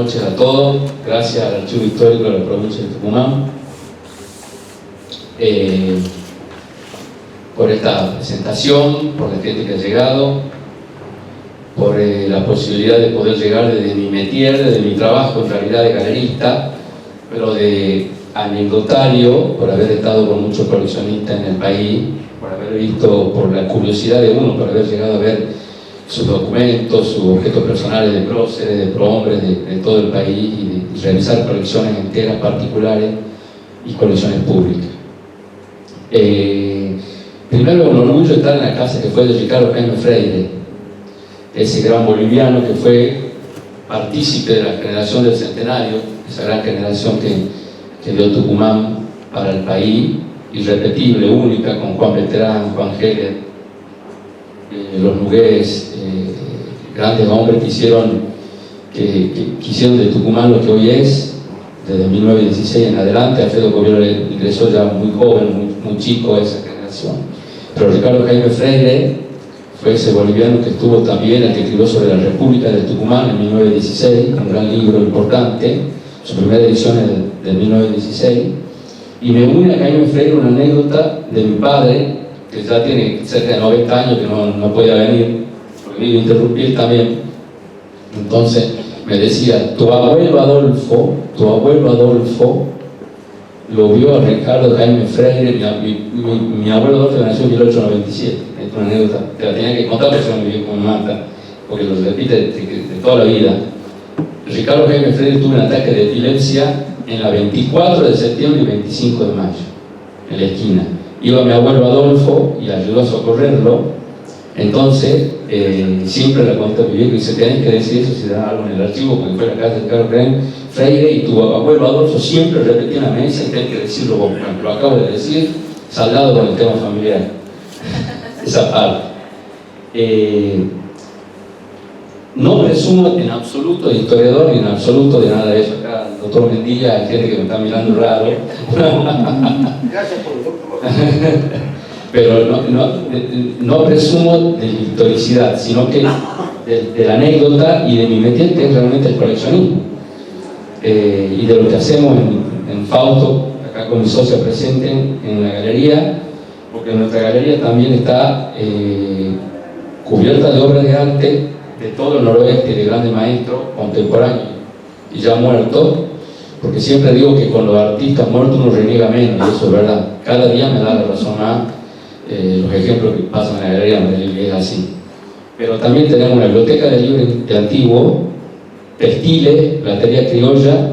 noches a todos. Gracias al Archivo Histórico de la provincia de Tucumán por esta presentación, por la gente que ha llegado, por la posibilidad de poder llegar desde mi métier, desde mi trabajo en realidad de galerista, pero de anecdotario, por haber estado con muchos coleccionistas en el país, por haber visto, por la curiosidad de uno, por haber llegado a ver sus documentos, sus objetos personales de próceres, de prohombres de todo el país, y de revisar colecciones enteras particulares y colecciones públicas. Primero, un orgullo estar en la casa que fue de Ricardo Jaime Freire, ese gran boliviano que fue partícipe de la generación del centenario, esa gran generación que dio Tucumán para el país, irrepetible, única, con Juan Beterán, Juan Heller, los Nugués, grandes hombres que hicieron de Tucumán lo que hoy es, desde 1916 en adelante. Alfredo Coviolo ingresó ya muy joven, muy chico a esa generación. Pero Ricardo Jaime Freire fue ese boliviano que estuvo también, el que escribió sobre la República de Tucumán en 1916, un gran libro importante, su primera edición es de 1916, y me une a Jaime Freire una anécdota de mi padre, que ya tiene cerca de 90 años, que no podía venir, porque me iba a interrumpir también. Entonces me decía, tu abuelo Adolfo lo vio a Ricardo Jaime Freire. Mi abuelo Adolfo nació en 1897, es una anécdota, te la tenía que contar porque se me vivió como me mata, porque lo repite de toda la vida. Ricardo Jaime Freire tuvo un ataque de epilepsia en la 24 de septiembre y 25 de mayo, en la esquina. Iba mi abuelo Adolfo y ayudó a socorrerlo. Entonces, siempre la cuenta mi viejo y dice, tenés que decir eso si dan algo en el archivo, porque fue la casa de Ricardo Freire, y tu abuelo Adolfo siempre repetía en la mesa y tenés que decirlo vos. Lo acabo de decir, saldado con el tema familiar. Esa parte. No presumo en absoluto de historiador ni en absoluto de nada de eso. Acá el doctor Mendilla, hay gente que me está mirando raro. Gracias por el doctor. Pero no presumo de mi historicidad, sino que de la anécdota y de mi métier, que es realmente el coleccionismo. Y de lo que hacemos en Fausto, acá con mi socia presente en la galería, porque nuestra galería también está cubierta de obras de arte de todo el noroeste, de grandes maestros contemporáneos y ya muertos, porque siempre digo que con los artistas muertos uno reniega menos, y eso es verdad. Cada día me da la razón más los ejemplos que pasan en la galería, es así. Pero también tenemos una biblioteca de libros de antiguo, textiles, platería criolla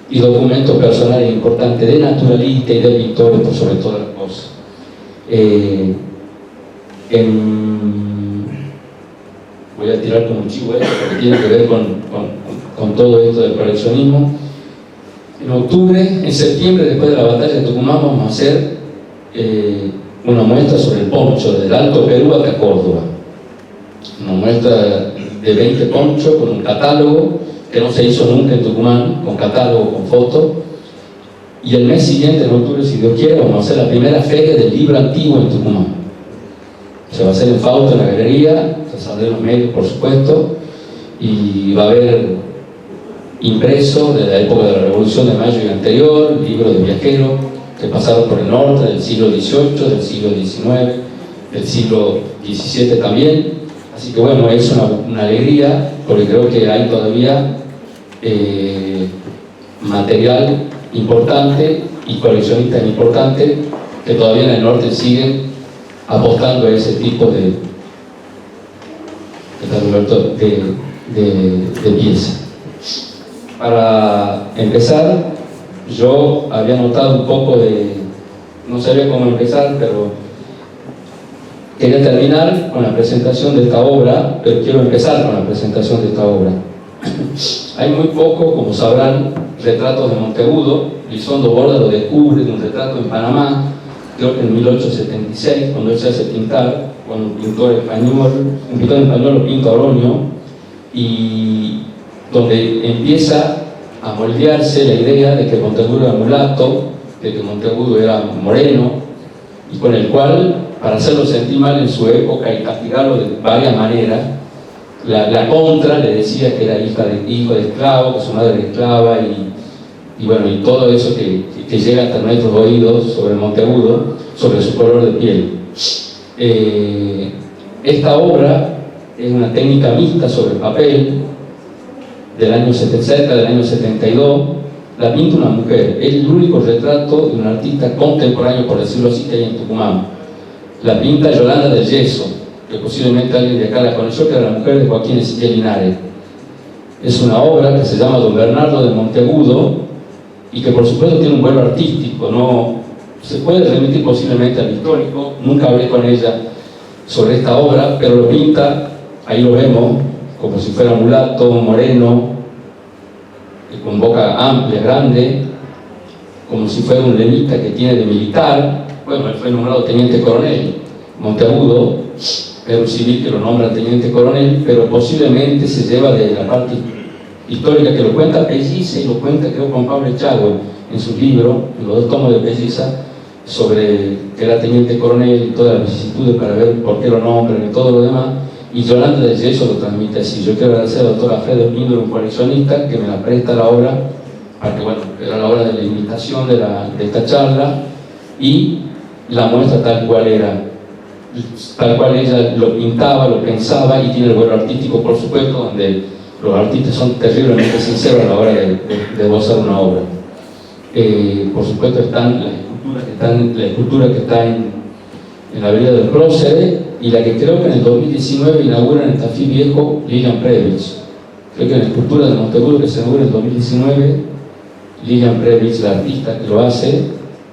y documentos personales importantes de naturalistas y de pintores, por sobre todas las cosas. Voy a tirar como un chivo esto porque tiene que ver con todo esto del coleccionismo. En septiembre, después de la batalla de Tucumán, vamos a hacer una muestra sobre el poncho, desde el Alto Perú hasta Córdoba. Una muestra de 20 ponchos con un catálogo que no se hizo nunca en Tucumán, con catálogo, con fotos. Y el mes siguiente, en octubre, si Dios quiere, vamos a hacer la primera feria del libro antiguo en Tucumán. Se va a hacer en Fausto, en la galería, se saldrá en los medios, por supuesto, y va a haber impreso de la época de la Revolución de Mayo y anterior, libros de viajeros que pasaron por el norte del siglo XVIII, del siglo XIX, del siglo XVII también. Así que bueno, es una alegría, porque creo que hay todavía material importante y coleccionistas importantes que todavía en el norte siguen apostando a ese tipo de piezas. Para empezar, yo había notado un poco no sabía cómo empezar, pero quería terminar con la presentación de esta obra, pero quiero empezar con la presentación de esta obra. Hay muy poco, como sabrán, retratos de Monteagudo. Lizondo Borda lo descubre de un retrato en Panamá, creo que en 1876, cuando él se hace pintar, con un pintor español lo pinta Oroño, y donde empieza a moldearse la idea de que Monteagudo era mulato, de que Monteagudo era moreno, y con el cual, para hacerlo sentir mal en su época y castigarlo de varias maneras, la contra le decía que era hijo de esclavo, que su madre era esclava, y bueno, y todo eso que llega hasta nuestros oídos sobre Monteagudo, sobre su color de piel. Esta obra es una técnica mixta sobre papel cerca del año 72. La pinta una mujer. Es el único retrato de un artista contemporáneo, por decirlo así, que hay en Tucumán. La pinta Yolanda del Yeso, que posiblemente alguien de acá la conoció, que era la mujer de Joaquín Ezequiel Linares. Es una obra que se llama Don Bernardo de Monteagudo y que por supuesto tiene un vuelo artístico, no se puede remitir posiblemente al histórico. Nunca hablé con ella sobre esta obra, pero lo pinta, ahí lo vemos, como si fuera mulato, moreno, con boca amplia, grande, como si fuera un levita que tiene de militar. Bueno, él fue nombrado teniente coronel. Monteagudo era un civil que lo nombra teniente coronel, pero posiblemente se lleva de la parte histórica que lo cuenta Pelliza, y lo cuenta, creo, Juan Pablo Echagüe en su libro, en los 2 tomos de Pelliza, sobre que era teniente coronel y todas las vicisitudes para ver por qué lo nombran y todo lo demás. Y Yolanda del Yeso lo transmite así. Yo quiero agradecer al doctor Alfredo Píndaro, un coleccionista, que me la presta la obra, para que, bueno, era la hora de la invitación de esta charla, y la muestra tal cual era, tal cual ella lo pintaba, lo pensaba, y tiene el vuelo artístico, por supuesto, donde los artistas son terriblemente sinceros a la hora de esbozar una obra. Por supuesto están la escultura que está en la avenida del Prócer, y la que creo que en el 2019 inaugura en el Tafí Viejo Lilian Previch. Creo que en la escultura de Monteagudo que se inaugura en el 2019, Lilian Previch, la artista que lo hace,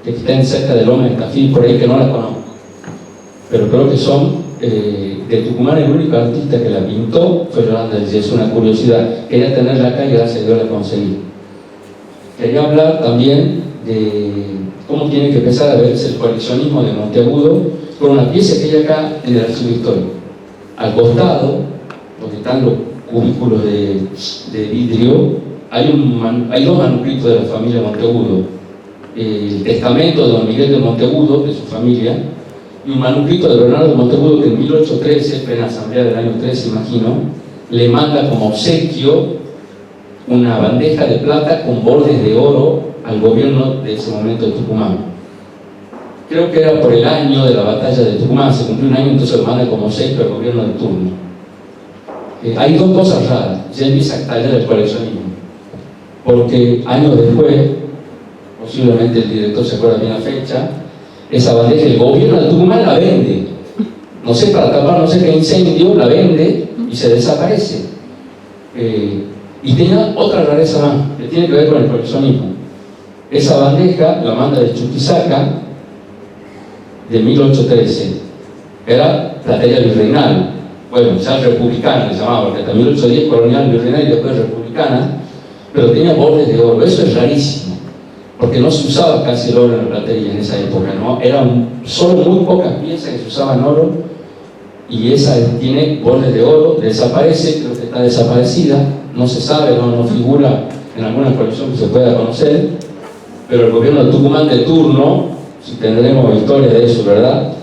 que está cerca del Lomas del Tafí, por ahí, que no la conozco, pero creo que son de Tucumán. El único artista que la pintó fue Yolanda del Yeso. Una curiosidad, quería tenerla acá y gracias a Dios la conseguí. Quería hablar también de cómo tiene que empezar a verse el coleccionismo de Monteagudo con una pieza que hay acá en el archivo histórico. Al costado, donde están los cubículos de vidrio, hay 2 manuscritos de la familia Monteagudo: el testamento de don Miguel de Monteagudo, de su familia, y un manuscrito de Bernardo de Monteagudo, que en 1813, plena asamblea del año 13, imagino, le manda como obsequio una bandeja de plata con bordes de oro al gobierno de ese momento de Tucumán. Creo que era por el año de la batalla de Tucumán, se cumplió un año, entonces lo manda como obsequio al gobierno de turno. Hay 2 cosas raras, ya empieza a tallar el coleccionismo, porque años después, posiblemente el director se acuerda bien la fecha, esa bandeja el gobierno de Tucumán la vende, no sé, para tapar no sé qué incendio, la vende y se desaparece. Y tenía otra rareza más, que tiene que ver con el coleccionismo. Esa bandeja la manda de Chuquisaca, de 1813. Era platería virreinal, bueno, ya republicana le llamaba, porque hasta 1810 colonial, virreinal y después republicana, pero tenía bordes de oro. Eso es rarísimo, porque no se usaba casi el oro en la platería en esa época, ¿no? Eran solo muy pocas piezas que se usaban oro, y esa tiene bordes de oro. Desaparece, creo que está desaparecida, no se sabe, no figura en alguna colección que se pueda conocer, pero el gobierno de Tucumán de turno, si tendremos historia de eso, ¿verdad?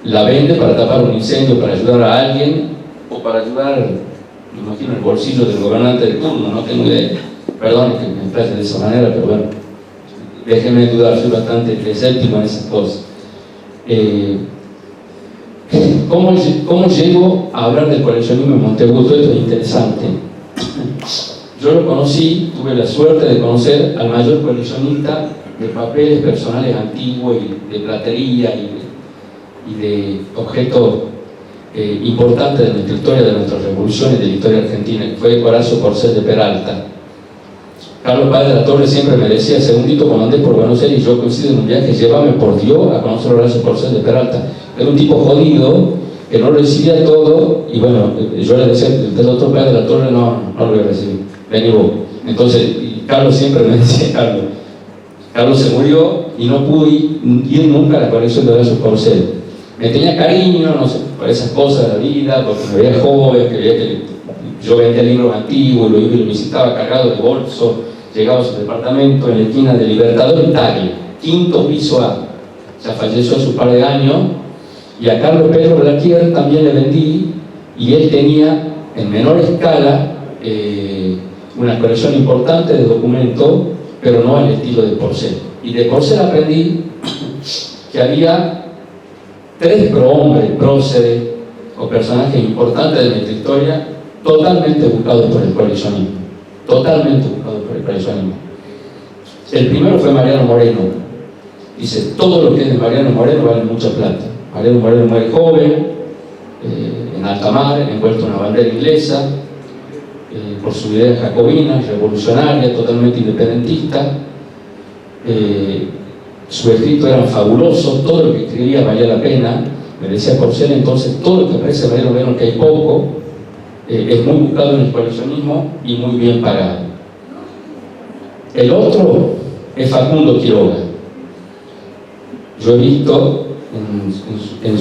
La vende para tapar un incendio, para ayudar a alguien, o para ayudar, me imagino, el bolsillo del gobernante de turno, no tengo idea. Perdón que me exprese de esa manera, pero bueno, déjenme dudar, soy bastante escéptico en esas cosas. ¿Cómo llego a hablar del coleccionismo en Monteagudo? Esto es interesante. Yo lo conocí, tuve la suerte de conocer al mayor coleccionista de papeles personales antiguos y de platería y de objetos importantes de nuestra historia, de nuestra revolución y de la historia argentina, que fue Horacio Porcel de Peralta. Carlos Páez de la Torre siempre me decía: segundito, cuando andé por Buenos Aires y yo coincido en un viaje, llévame por Dios a conocer a Horacio Porcel de Peralta. Era un tipo jodido, que no recibía todo, y bueno, yo le decía: el doctor Páez de la Torre no lo voy a recibir, vení vos. Entonces, y Carlos siempre me decía: Carlos se murió y no pude ir nunca a la colección de Horacio Porcel. Me tenía cariño, no sé, por esas cosas de la vida, porque me veía joven, que veía que yo vendía libros antiguos, lo iba y lo visitaba cargado de bolso. Llegaba a su departamento en la esquina de Libertador Italia, 5º piso A. Ya falleció hace un par de años. Y a Carlos Pedro Blaquier también le vendí, y él tenía en menor escala, una colección importante de documentos, pero no al estilo de Porcel. Y de Porcel aprendí que había 3 prohombres, próceres o personajes importantes de nuestra historia totalmente buscados por el coleccionismo. Totalmente buscados por el coleccionismo. El primero fue Mariano Moreno. Dice, todo lo que es de Mariano Moreno vale mucha plata. Mariano Moreno muere joven, en alta mar, envuelto en una bandera inglesa, por su idea jacobina, revolucionaria, totalmente independentista. Sus escritos eran fabulosos, todo lo que escribía valía la pena. Me decía Porcel entonces, todo lo que aparece de Mariano Moreno, que hay poco, es muy buscado en el coleccionismo y muy bien pagado. El otro es Facundo Quiroga. Yo he visto en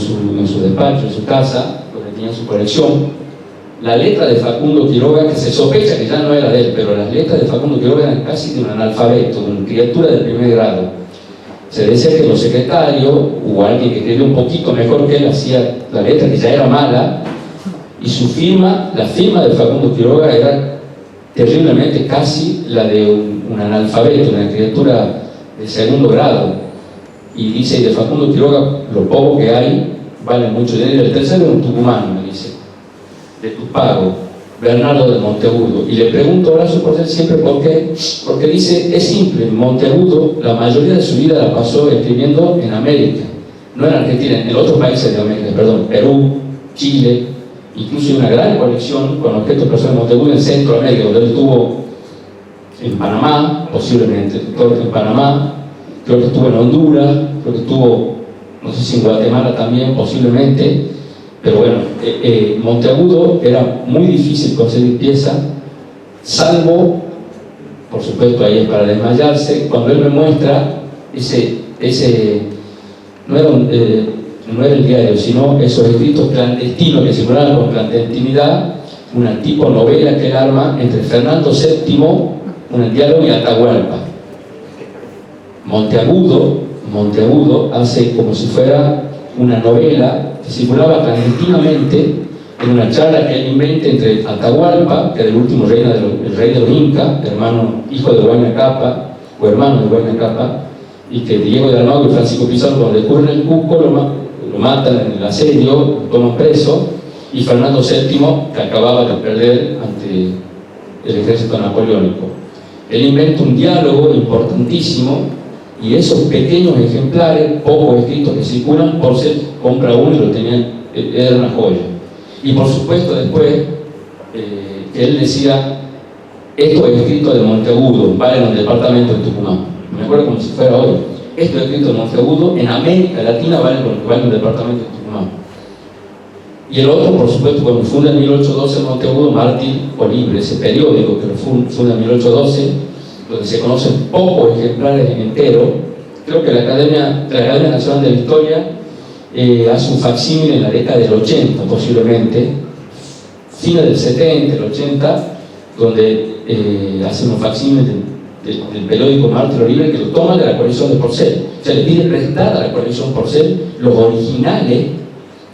su despacho, en su casa, donde tenía su colección, la letra de Facundo Quiroga, que se sospecha que ya no era de él, pero las letras de Facundo Quiroga eran casi de un analfabeto, de una criatura del primer grado. Se decía que los secretarios, o alguien que escribía un poquito mejor que él, hacía la letra que ya era mala, y su firma, la firma de Facundo Quiroga era terriblemente casi la de un analfabeto, una criatura de segundo grado. Y dice, y de Facundo Quiroga, lo poco que hay, vale mucho dinero. El tercero es un tucumano, me dice, de Tupago, Bernardo de Monteagudo. Y le pregunto a Horacio Porcel siempre por qué, porque dice, es simple, Monteagudo la mayoría de su vida la pasó escribiendo en América, no en Argentina, en otros países de América, perdón, Perú, Chile, incluso hay una gran colección con objetos personales de Monteagudo en Centroamérica, donde él estuvo en Panamá, posiblemente, creo que en Panamá, creo que estuvo en Honduras, creo que estuvo, no sé si en Guatemala también, posiblemente. Pero bueno, Monteagudo era muy difícil conseguir pieza, salvo, por supuesto, ahí es para desmayarse, cuando él me muestra no era el diario, sino esos escritos clandestinos que circulaban con clandestinidad, una tipo novela que él arma entre Fernando VII, un diálogo, y Atahualpa. Monteagudo hace como si fuera una novela que circulaba clandestinamente en una charla que él inventa entre Atahualpa, que era el último rey de los Incas, hijo de Huayna Cápac, o hermano de Huayna Cápac, y que Diego de Almagro y Francisco Pizarro, cuando descubren el Cusco, lo matan en el asedio, lo toman preso, y Fernando VII, que acababa de perder ante el ejército napoleónico. Él inventa un diálogo importantísimo, y esos pequeños ejemplares, pocos escritos que circulan, Porcel compra uno y lo tenían, era una joya. Y por supuesto después, que él decía, estos escritos de Monteagudo valen en el departamento de Tucumán. Me acuerdo como si fuera hoy. Estos escritos de Monteagudo en América Latina valen en el departamento de Tucumán. Y el otro, por supuesto, cuando funda en 1812 Monteagudo, Mártir o Libre, ese periódico que lo funda en 1812, donde se conocen pocos ejemplares enteros. Creo que la Academia Nacional de la Historia hace un facsímil en la década del 80, posiblemente, fines del 70, el 80, donde hacen un facsímil del periódico Mártir o Libre, que lo toman de la colección de Porcel. O sea, le pide prestar a la colección Porcel los originales,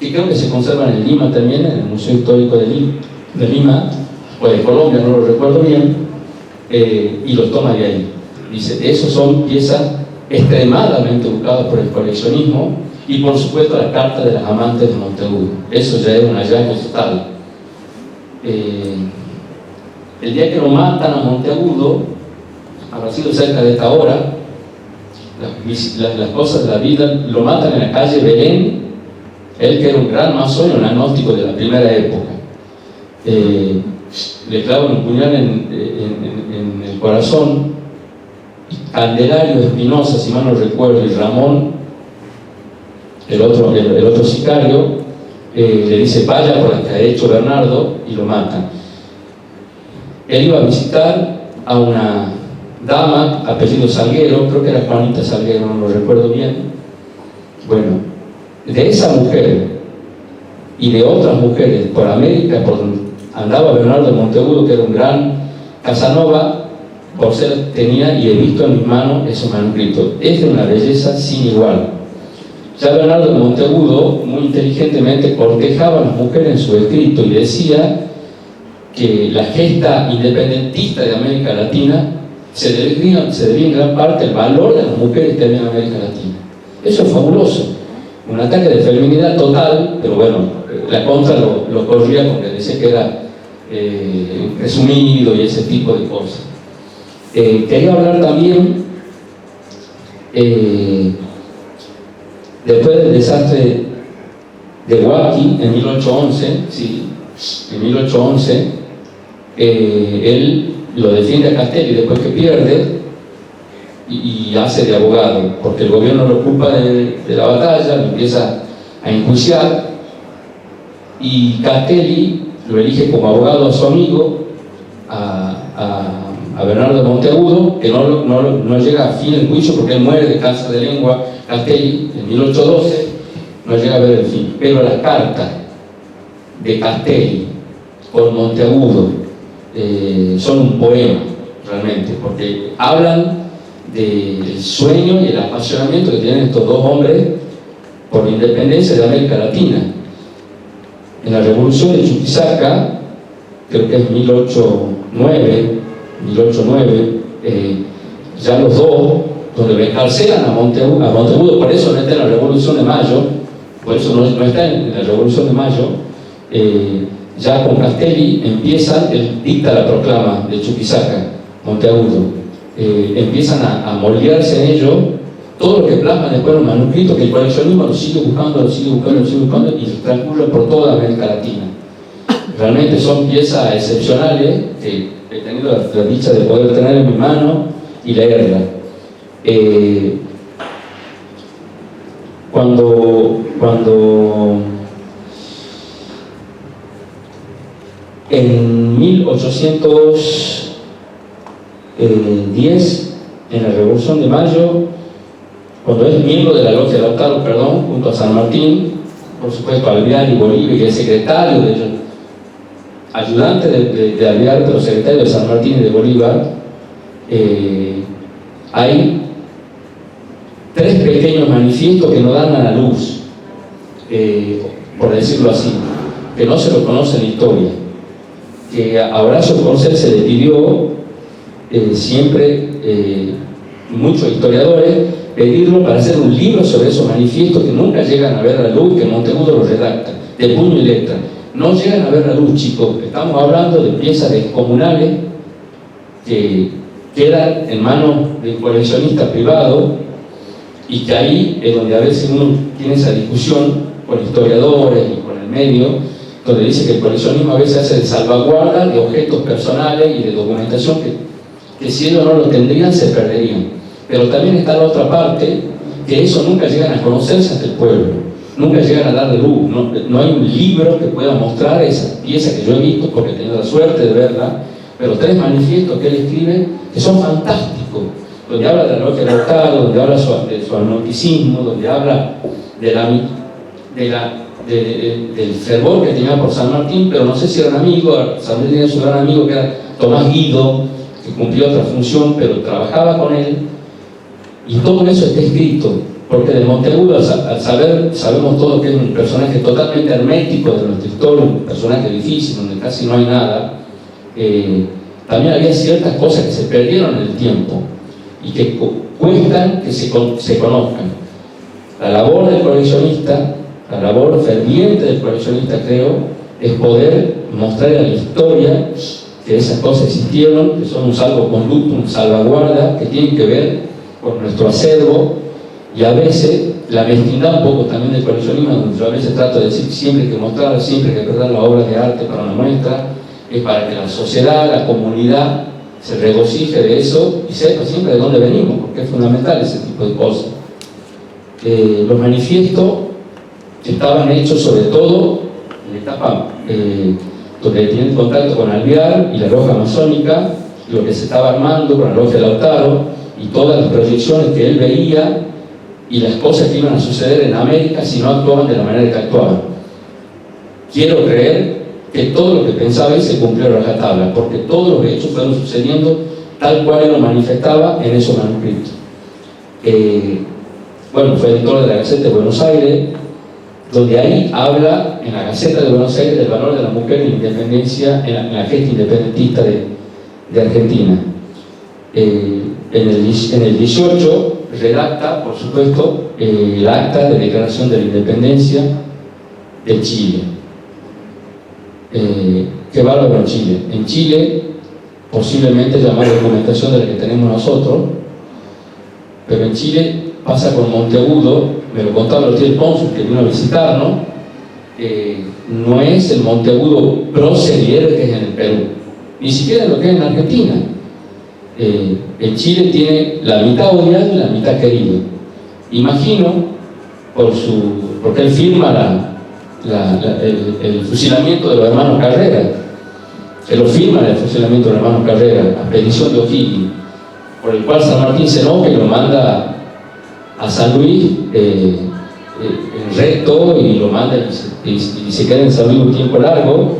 que creo que se conservan en Lima también, en el Museo Histórico de Lima, o de Colombia, no lo recuerdo bien. Y los toma de ahí. Dice, esos son piezas extremadamente buscadas por el coleccionismo, y por supuesto la carta de las amantes de Monteagudo. Eso ya es un hallazgo total. El día que lo matan a Monteagudo, habrá sido cerca de esta hora, las cosas de la vida, lo matan en la calle Belén, él que era un gran masón y un agnóstico de la primera época. Le clavan un puñal en el corazón, y Candelario Espinosa, si mal no recuerdo, y Ramón, el otro sicario, le dice, vaya por la que ha hecho Bernardo, y lo matan. Él iba a visitar a una dama, apellido Salguero, creo que era Juanita Salguero, no lo recuerdo bien. Bueno, de esa mujer y de otras mujeres por América, por donde andaba Bernardo de Monteagudo, que era un gran Casanova, Porcel tenía, y he visto en mis manos esos manuscritos. Es de una belleza sin igual. Ya Bernardo de Monteagudo, muy inteligentemente, cortejaba a las mujeres en su escrito y decía que la gesta independentista de América Latina se debía en gran parte al valor de las mujeres que había en América Latina. Eso es fabuloso. Un ataque de feminidad total, pero bueno, la contra lo corría porque decía que era presumido y ese tipo de cosas. Quería hablar también, después del desastre de Huaki en 1811, sí, en 1811, él lo defiende a Castelli después que pierde y hace de abogado, porque el gobierno lo culpa de la batalla, lo empieza a enjuiciar, y Castelli lo elige como abogado a su amigo, a Bernardo Monteagudo, que no llega a fin del juicio porque él muere de cáncer de lengua. Castelli en 1812 no llega a ver el fin, pero las cartas de Castelli con Monteagudo son un poema realmente, porque hablan del sueño y el apasionamiento que tienen estos dos hombres por la independencia de América Latina. En la revolución de Chuquisaca, creo que es 1809, ya los dos, donde encarcelan a Monteagudo, por eso no está en la Revolución de Mayo, por eso no está en la Revolución de Mayo, ya con Castelli empiezan, él dicta la proclama de Chuquisaca, Monteagudo, empiezan a moldearse en ello todo lo que plasman después los manuscritos, que el coleccionismo lo sigue buscando, y transcurre por toda América Latina. Realmente son piezas excepcionales que he tenido la dicha de poder tener en mi mano y leerla. Cuando en 1810, en la Revolución de Mayo, cuando es miembro de la Logia de Lautaro, junto a San Martín, por supuesto Alvear y Bolívar, y el secretario de ellos, ayudante de Alvear, pero secretario de San Martín y de Bolívar, hay 3 pequeños manifiestos que no dan a la luz, por decirlo así, que no se lo conoce en la historia, que a Horacio Porcel se le pidió siempre, muchos historiadores, pedirlo para hacer un libro sobre esos manifiestos que nunca llegan a ver la luz, que Monteagudo los redacta, de puño y letra. No llegan a ver la luz, chicos. Estamos hablando de piezas descomunales que quedan en manos de un coleccionista privado, y que ahí es donde a veces uno tiene esa discusión con historiadores y con el medio, donde dice que el coleccionismo a veces hace de salvaguarda de objetos personales y de documentación que si ellos no lo tendrían se perderían. Pero también está la otra parte, que eso nunca llegan a conocerse ante el pueblo, nunca llegan a darle luz. No hay un libro que pueda mostrar esa pieza que yo he visto, porque he tenido la suerte de verla, pero 3 manifiestos que él escribe que son fantásticos, donde habla de la Logia de Lautaro, donde habla de su agnosticismo, donde habla del fervor que tenía por San Martín, pero no sé si era un amigo. San Martín tenía su gran amigo que era Tomás Guido, que cumplía otra función, pero trabajaba con él, y todo eso está escrito, porque de Monteagudo, al saber, sabemos todos que es un personaje totalmente hermético de nuestra historia, un personaje difícil, donde casi no hay nada. También había ciertas cosas que se perdieron en el tiempo y que cuestan que se conozcan. La labor del coleccionista, la labor ferviente del coleccionista, creo, es poder mostrar a la historia que esas cosas existieron, que son un salvoconducto, un salvaguarda, que tienen que ver con nuestro acervo, y a veces la mezquindad un poco también del coleccionismo, donde yo a veces trato de decir siempre hay que mostrar, siempre hay que perder las obras de arte para una muestra, es para que la sociedad, la comunidad se regocije de eso y sepa siempre de dónde venimos, porque es fundamental ese tipo de cosas. Los manifiestos estaban hechos sobre todo en la etapa donde tienen contacto con Alvear y la logia masónica, lo que se estaba armando con la Logia de Lautaro y todas las proyecciones que él veía y las cosas que iban a suceder en América si no actuaban de la manera que actuaban. Quiero creer que todo lo que pensaba él se cumplió a rajatabla, porque todos los hechos fueron sucediendo tal cual él lo manifestaba en esos manuscritos. Bueno, fue editor de la Gaceta de Buenos Aires, donde ahí habla en la Gaceta de Buenos Aires del valor de la mujer en la independencia, en la gesta independentista de Argentina. En el 18 redacta, por supuesto, el acta de declaración de la independencia de Chile. ¿Qué valor en Chile? En Chile, posiblemente llamada documentación de la que tenemos nosotros, pero en Chile pasa con Monteagudo, me lo contaba el cónsul que vino a visitarnos, no es el Monteagudo prócer que es en el Perú, ni siquiera lo que es en Argentina. En Chile tiene la mitad odiado y la mitad querido. Imagino, porque él firma el fusilamiento de los hermanos Carrera. Él lo firma el fusilamiento de los hermanos Carrera, a petición de O'Higgins, por el cual San Martín se enoja y lo manda a San Luis en recto y lo manda y se queda en San Luis un tiempo largo.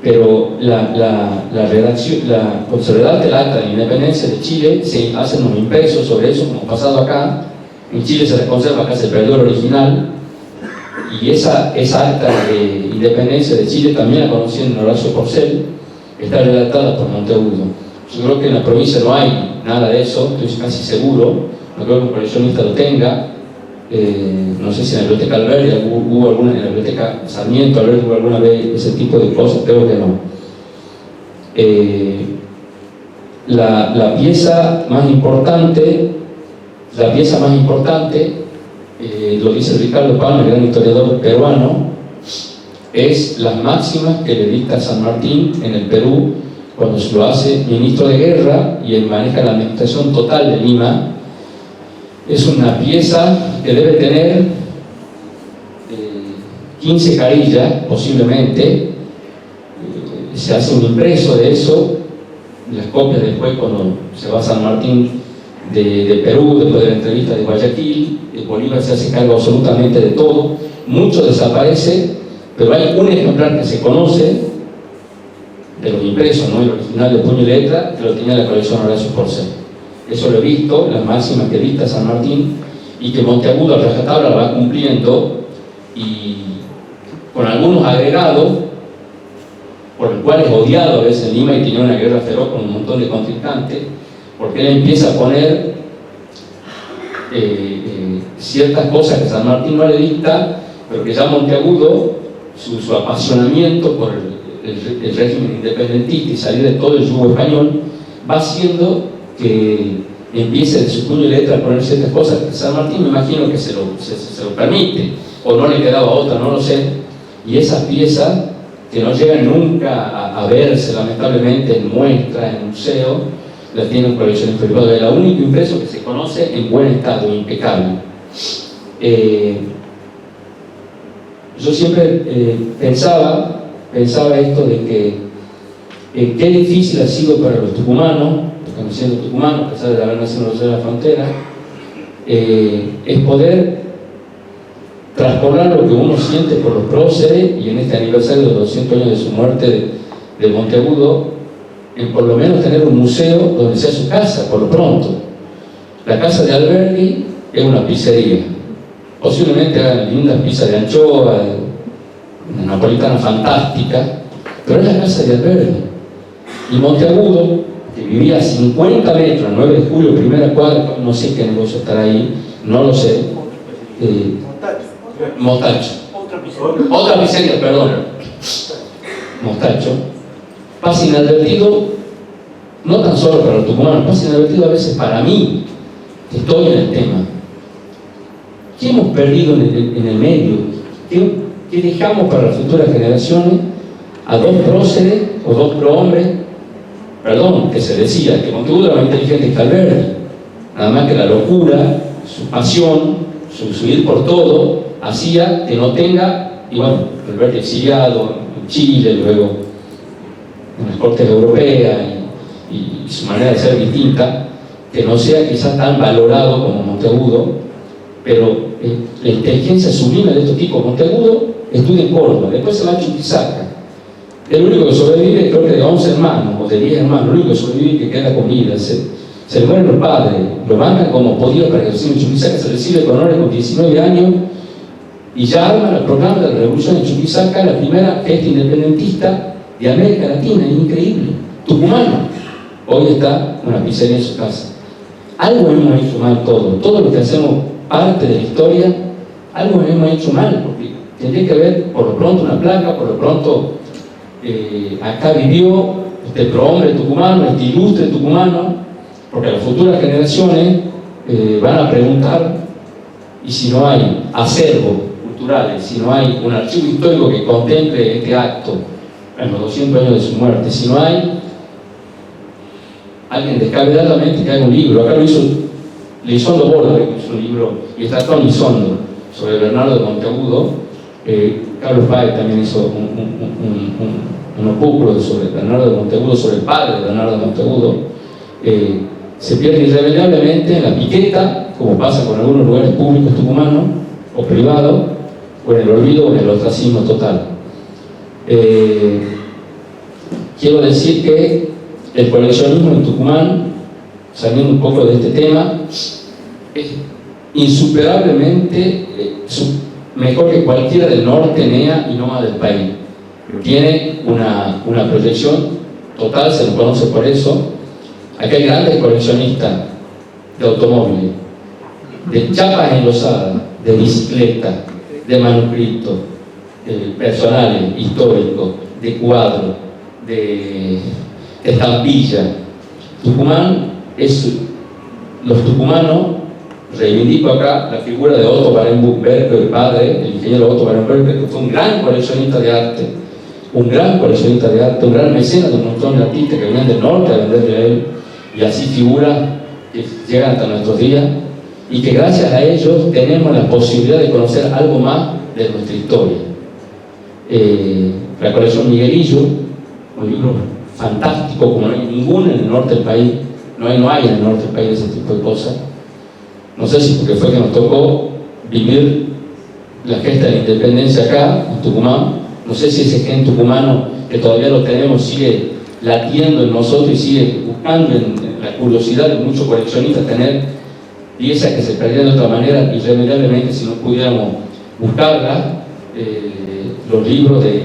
Pero cuando se redacta el acta de la independencia de Chile, se hacen unos impresos sobre eso, como pasado acá. En Chile se conserva, acá se perdió el original. Y esa acta de independencia de Chile también la conocí en Horacio Porcel, está redactada por Monteagudo. Yo creo que en la provincia no hay nada de eso, estoy casi seguro, no creo que un coleccionista lo tenga. No sé si en la biblioteca Alberdi hubo alguna, en la biblioteca Sarmiento Alberdi hubo alguna vez ese tipo de cosas, creo que no. La pieza más importante, lo dice Ricardo Palma, el gran historiador peruano, es las máximas que le dicta San Martín en el Perú cuando se lo hace ministro de guerra y él maneja la administración total de Lima. Es una pieza que debe tener 15 carillas, posiblemente. Se hace un impreso de eso, las copias después cuando se va a San Martín de Perú, después de la entrevista de Guayaquil. Bolívar se hace cargo absolutamente de todo, mucho desaparece, pero hay un ejemplar que se conoce de los impresos, ¿no? El original de puño y letra, que lo tenía la colección Horacio Porcel. Eso lo he visto, las máximas que dicta San Martín, y que Monteagudo a rajatabla va cumpliendo, y con algunos agregados, por el cual es odiado a veces en Lima y tiene una guerra feroz con un montón de contrincantes, porque él empieza a poner ciertas cosas que San Martín no le dicta, pero que ya Monteagudo, su apasionamiento por el régimen independentista y salir de todo el yugo español, va haciendo que empiece de su puño y letra a poner ciertas cosas que San Martín, me imagino que se lo permite, o no le quedaba otra, no lo sé, y esas piezas que no llegan nunca a verse lamentablemente en muestras, en museos, las tiene un coleccionista privado. Es el único impreso que se conoce en buen estado, impecable. Yo siempre pensaba esto de que qué difícil ha sido para los tucumanos, porque siendo tucumanos, a pesar de haber nacido en la frontera, es poder traspolar lo que uno siente por los próceres, y en este aniversario de los 200 años de su muerte de Monteagudo, en por lo menos tener un museo donde sea su casa, por lo pronto. La casa de Alberdi es una pizzería. Posiblemente hagan lindas pizzas de anchoa, una napolitana fantástica, pero es la casa de Alberdi. Y Monteagudo, que vivía a 50 metros, 9 de julio, primera cuadra, no sé qué negocio estará ahí, no lo sé. Mostacho. Otra pizzería, perdón. Mostacho. Pasa inadvertido, no tan solo para los tucumanos, pasa inadvertido a veces para mí, que estoy en el tema. ¿Qué hemos perdido en el medio? ¿Qué dejamos para las futuras generaciones? A dos próceres o dos prohombres, perdón, que se decía que Monteagudo era más inteligente que Alberdi, nada más que la locura, su pasión, su ir por todo, hacía que no tenga, y bueno, Alberdi exiliado en Chile, luego en las cortes europeas, y su manera de ser distinta, que no sea quizás tan valorado como Monteagudo, pero la inteligencia sublime de estos tipos. Monteagudo estudia en Córdoba, después se va a Chuquisaca. El único que sobrevive, creo que de 11 hermanos o de 10 hermanos, el único que sobrevive y que queda con vida. Se le mueren los padres, lo mandan como podía para que reciba en Chuquisaca, se recibe con honores con 19 años, y ya arma el programa de la Revolución de Chuquisaca, la primera gesta independentista de América Latina. Es increíble. Tucumano. Hoy está una pizzería en su casa. Algo hemos hecho mal todo lo que hacemos parte de la historia, algo hemos hecho mal, porque tendría que haber por lo pronto una placa, por lo pronto acá vivió este prohombre tucumano, este ilustre tucumano, porque las futuras generaciones van a preguntar, y si no hay acervos culturales, si no hay un archivo histórico que contemple este acto en los 200 años de su muerte, si no hay alguien descabeladamente que haga un libro. Acá lo hizo Lizondo Borda, que hizo un libro, y está Tony Lizondo, sobre Bernardo de Monteagudo. Carlos Páez también hizo un opúsculo sobre Bernardo de Monteagudo, sobre el padre de Bernardo de Monteagudo. Se pierde irremediablemente en la piqueta, como pasa con algunos lugares públicos tucumanos o privados, o en el olvido o en el ostracismo total. Quiero decir que el coleccionismo en Tucumán, saliendo un poco de este tema, es insuperablemente mejor que cualquiera del norte, NEA y NOA del país. Tiene una proyección total, se lo conoce por eso. Aquí hay grandes coleccionistas de automóviles, de chapas enlosadas, de bicicletas, de manuscritos, personales, históricos, de cuadros, de estampillas. Tucumán los tucumanos, reivindico acá la figura de Otto Barenberg, el padre, el ingeniero Otto Barenberg, que fue un gran coleccionista de arte, un gran mecenas de un montón de artistas que venían del norte a venderle a él, y así figuras que llegan hasta nuestros días, y que gracias a ellos tenemos la posibilidad de conocer algo más de nuestra historia. La colección Miguelillo, un libro fantástico, como no hay ninguno en el norte del país, no hay en el norte del país ese tipo de cosas. No sé si porque fue que nos tocó vivir la gesta de la independencia acá, en Tucumán. No sé si ese gen tucumano que todavía lo tenemos sigue latiendo en nosotros y sigue buscando en la curiosidad de muchos coleccionistas tener piezas que se perdían de otra manera, irremediablemente, si no pudiéramos buscarlas. Los libros de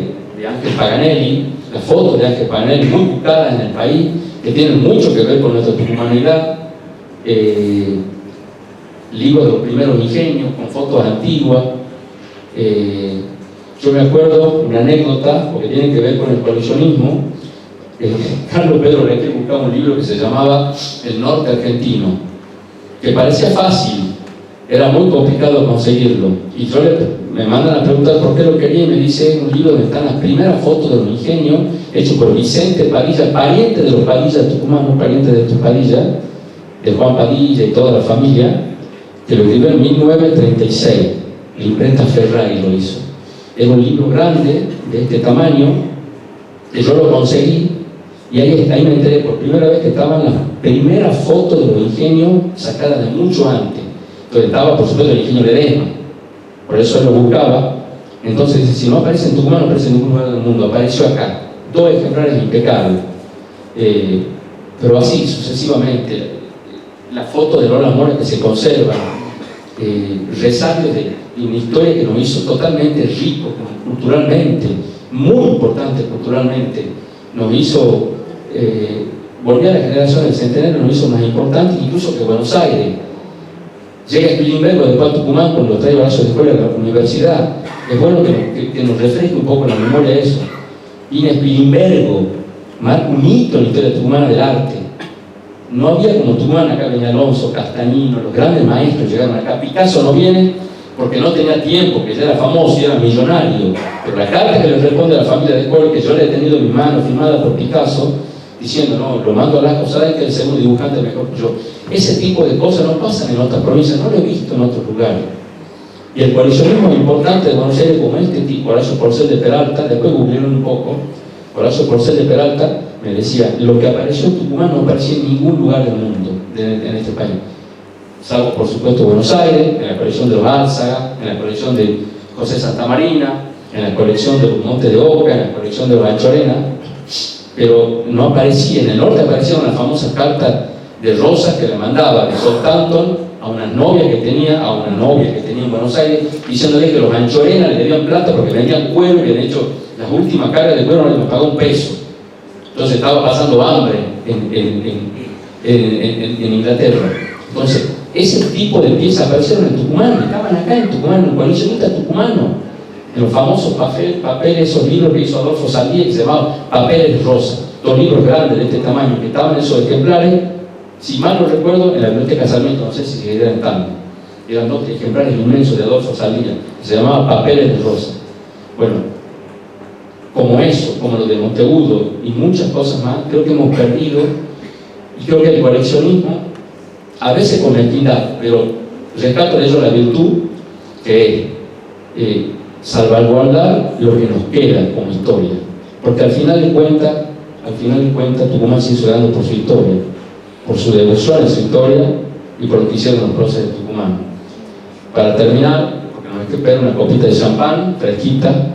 Ángel Paganelli, las fotos de Ángel Paganelli muy buscadas en el país, que tienen mucho que ver con nuestra tucumanidad. Libros de los primeros ingenios con fotos antiguas. Yo me acuerdo una anécdota, porque tiene que ver con el coleccionismo. Carlos Pedro Leque buscaba un libro que se llamaba El Norte Argentino, que parecía fácil, era muy complicado conseguirlo. Y yo me mandan a preguntar por qué lo quería, y me dice: un libro donde están las primeras fotos de los ingenios, hecho por Vicente Padilla, pariente de los Padilla tucumanos, pariente de estos Padilla, de Juan Padilla y toda la familia, que lo escribió en 1936, la imprenta Ferrari lo hizo. Era un libro grande, de este tamaño, que yo lo conseguí, y ahí me enteré por primera vez que estaban las primeras fotos de los ingenios sacadas de mucho antes. Entonces estaba, por supuesto, el ingenio Ledesma, por eso él lo buscaba. Entonces dice: si no aparece en Tucumán, no aparece en ningún lugar del mundo. Apareció acá, 2 ejemplares impecables, pero así sucesivamente. La foto de Lola Mora que se conserva, resabios de una historia que nos hizo totalmente rico culturalmente, muy importante culturalmente, nos hizo, volvió a la generación del centenario, nos hizo más importante incluso que Buenos Aires. Llega Spilimbergo después a Tucumán cuando trae brazos de escuela de la universidad. Es bueno que nos refresque un poco la memoria de eso. Viene Spilimbergo, marca un hito en la historia tucumana del arte. No había como Tucumán, acá venía Alonso, Castañino, los grandes maestros llegaron acá. Picasso no viene porque no tenía tiempo, que ya era famoso y era millonario. Pero la carta que le responde a la familia de Cole, que yo le he tenido en mi mano, firmada por Picasso, diciendo: no, lo mando a Lasco, saben que el segundo dibujante es mejor que yo. Ese tipo de cosas no pasan en otras provincias, no lo he visto en otros lugares. Y el coleccionismo importante de Buenos Aires, como este tipo, Horacio Porcel de Peralta, después googlearon un poco, Horacio Porcel de Peralta me decía: lo que apareció en Tucumán no aparecía en ningún lugar del mundo, en este país. Salvo, por supuesto, Buenos Aires, en la colección de los Álzaga, en la colección de José Santamarina, en la colección de los Montes de Oca, en la colección de los Anchorena, pero no aparecía. En el norte aparecieron las famosas cartas de Rosas que le mandaba de Southampton a una novia que tenía en Buenos Aires, diciéndole que los Anchorena le debían plata porque vendían cuero y habían hecho las últimas cargas de cuero, no les pagó un peso. Entonces estaba pasando hambre en Inglaterra. Entonces, ese tipo de piezas aparecieron en Tucumán, estaban acá en Tucumán, en el coleccionista tucumano, en los famosos papeles, esos libros que hizo Adolfo Saldía, que se llamaban Papeles Rosa, 2 libros grandes de este tamaño, que estaban esos ejemplares, si mal no recuerdo, en la biblioteca Sarmiento, no sé si eran tanto, eran 2 ejemplares inmensos de Adolfo Saldía, que se llamaban Papeles Rosa. Bueno, como eso, como lo de Monteagudo y muchas cosas más, creo que hemos perdido, y creo que el coleccionismo, a veces con mezquindad, pero rescato de ello la virtud, que es salvaguardar lo que nos queda como historia, porque al final de cuentas Tucumán se hizo grande por su historia, por su devoción a su historia y por lo que hicieron los próceres de Tucumán. Para terminar, porque nos hay que pedir una copita de champán fresquita,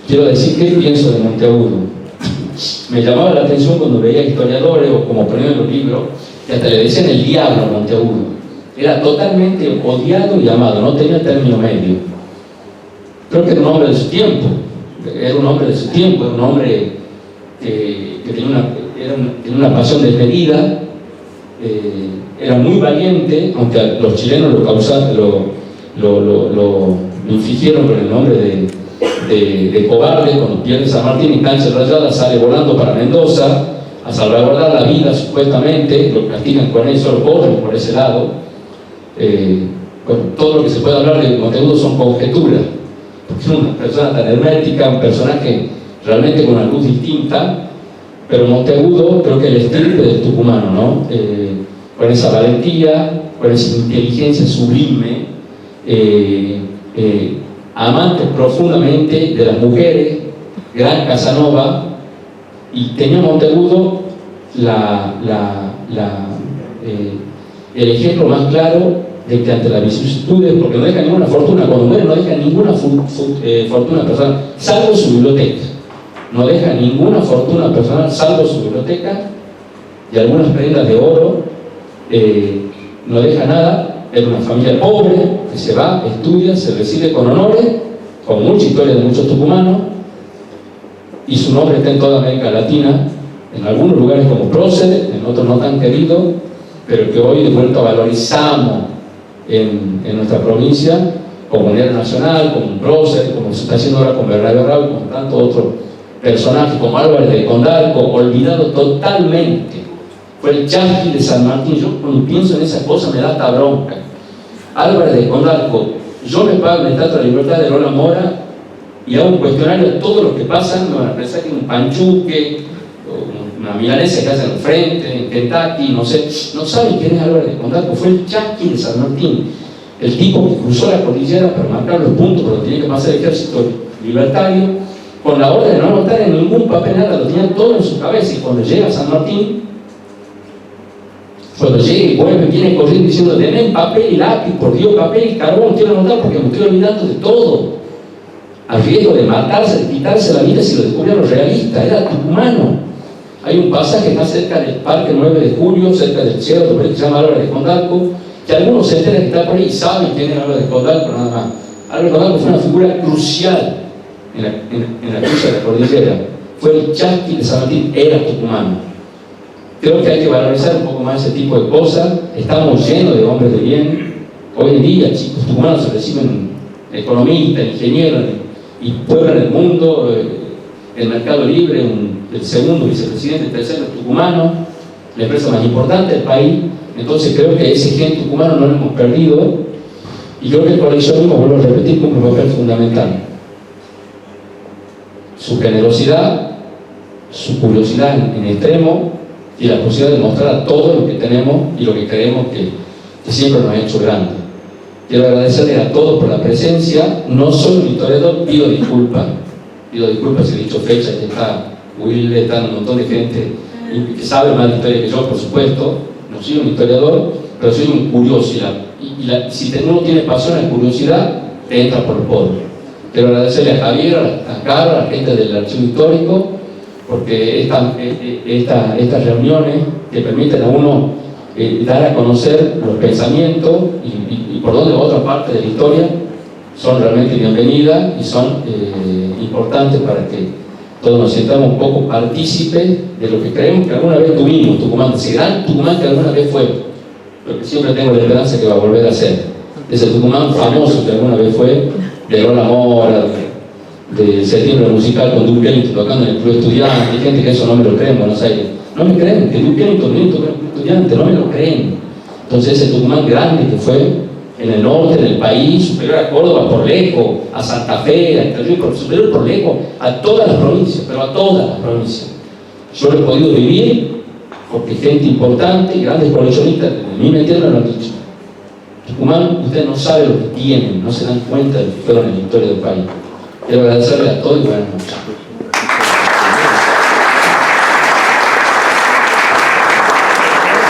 quiero decir qué pienso de Monteagudo. Me llamaba la atención cuando veía historiadores o como ponían en los libros que hasta le decían el diablo a Monteagudo. Era totalmente odiado y amado, no tenía término medio. Creo que era un hombre de su tiempo, era un hombre que tenía una pasión desmedida, era muy valiente, aunque a los chilenos lo infligieron con el nombre de cobarde. Cuando pierde San Martín y Cáncer Rayada, sale volando para Mendoza a salvaguardar la vida, supuestamente, lo castigan con eso, lo cobran por ese lado. Bueno, todo lo que se puede hablar de Monteagudo son conjeturas, porque es una persona tan hermética, un personaje realmente con una luz distinta, pero Monteagudo creo que el estirpe del tucumano, ¿no? Con esa valentía, con esa inteligencia sublime, amante profundamente de las mujeres, gran Casanova, y tenía Monteagudo el ejemplo más claro de que ante las vicisitudes, porque no deja ninguna fortuna, cuando muere no deja ninguna fortuna personal, salvo su biblioteca. No deja ninguna fortuna personal, salvo su biblioteca y algunas prendas de oro. No deja nada. Era una familia pobre que se va, estudia, se recibe con honores, con mucha historia de muchos tucumanos, y su nombre está en toda América Latina, en algunos lugares como prócer, en otros no tan querido, pero que hoy de vuelta valorizamos en nuestra provincia como un héroe nacional, como un prócer, como se está haciendo ahora con Bernabé Raúl, con tantos otros personajes, como Álvarez de Condalco, olvidado totalmente. Fue el chasqui de San Martín. Yo cuando pienso en esa cosa me da hasta bronca. Álvarez de Condalco, yo me pago la Estatua de la Libertad de Lola Mora y hago un cuestionario a todos los que pasan, me van a pensar que es un panchuque, una milanesa que hacen enfrente, en Kentucky, no sé, no saben quién es Álvarez de Condalco. Fue el chasqui de San Martín, el tipo que cruzó la cordillera para marcar los puntos por donde tenía que pasar el ejército libertario, con la orden de no anotar en ningún papel nada, lo tenían todo en su cabeza, y cuando llega a San Martín, cuando llega y vuelve, viene corriendo diciendo: denme papel y lápiz, por Dios, papel y carbón, quiero anotar porque me estoy olvidando de todo, al riesgo de matarse, de quitarse la vida si lo descubrieron los realistas. Era tucumano. Hay un pasaje que está cerca del Parque 9 de Julio, cerca del cielo, que se llama Álvarez de Condalco, que algunos se enteran que está por ahí y saben quién es Álvarez de Condalco, nada más. Álvarez de Condalco fue una figura crucial en la cruza de la cordillera. Fue el chasqui de San Martín, era tucumano. Creo que hay que valorizar un poco más ese tipo de cosas. Estamos llenos de hombres de bien. Hoy en día, chicos tucumanos se reciben economistas, ingenieros, y pueblan el mundo. El Mercado Libre, el segundo vicepresidente, el tercero tucumano, la empresa más importante del país. Entonces creo que ese gen tucumano no lo hemos perdido, y creo que el coleccionismo, vuelvo a repetir, cumple un papel fundamental. Su generosidad, su curiosidad en extremo, y la posibilidad de mostrar a todo lo que tenemos y lo que creemos que siempre nos ha hecho grande. Quiero agradecerles a todos por la presencia. No soy un historiador, pido disculpas si he dicho fecha, que está Will, está un montón de gente que sabe más de historia que yo, por supuesto. No soy un historiador, pero soy un curioso, si uno tiene pasión en curiosidad, te entra por el poder. Quiero agradecerle a Javier, a Carlos, a la gente del archivo histórico, porque estas reuniones que permiten a uno dar a conocer los pensamientos y por donde otra parte de la historia son realmente bienvenidas y son importantes para que todos nos sintamos un poco partícipes de lo que creemos que alguna vez tuvimos, Tucumán, ese gran Tucumán que alguna vez fue, lo que siempre tengo la esperanza que va a volver a ser, ese Tucumán famoso que alguna vez fue, de Lola Mora, de Septiembre Musical con Duke Ellington tocando en el Club Estudiante, hay gente que eso no me lo cree en Buenos Aires, no me creen, que Duke Ellington viene a tocar en el Club Estudiante, no me lo creen. Entonces ese Tucumán grande que fue en el norte del país, superior a Córdoba por lejos, a Santa Fe, a Interrío, superior por lejos, a todas las provincias, pero a todas las provincias. Yo lo he podido vivir porque gente importante, grandes coleccionistas, de mí me entienden, lo han dicho. Tucumán, ustedes no saben lo que tienen, no se dan cuenta de lo que fueron en la historia del país. Quiero agradecerle a todos y buenas noches.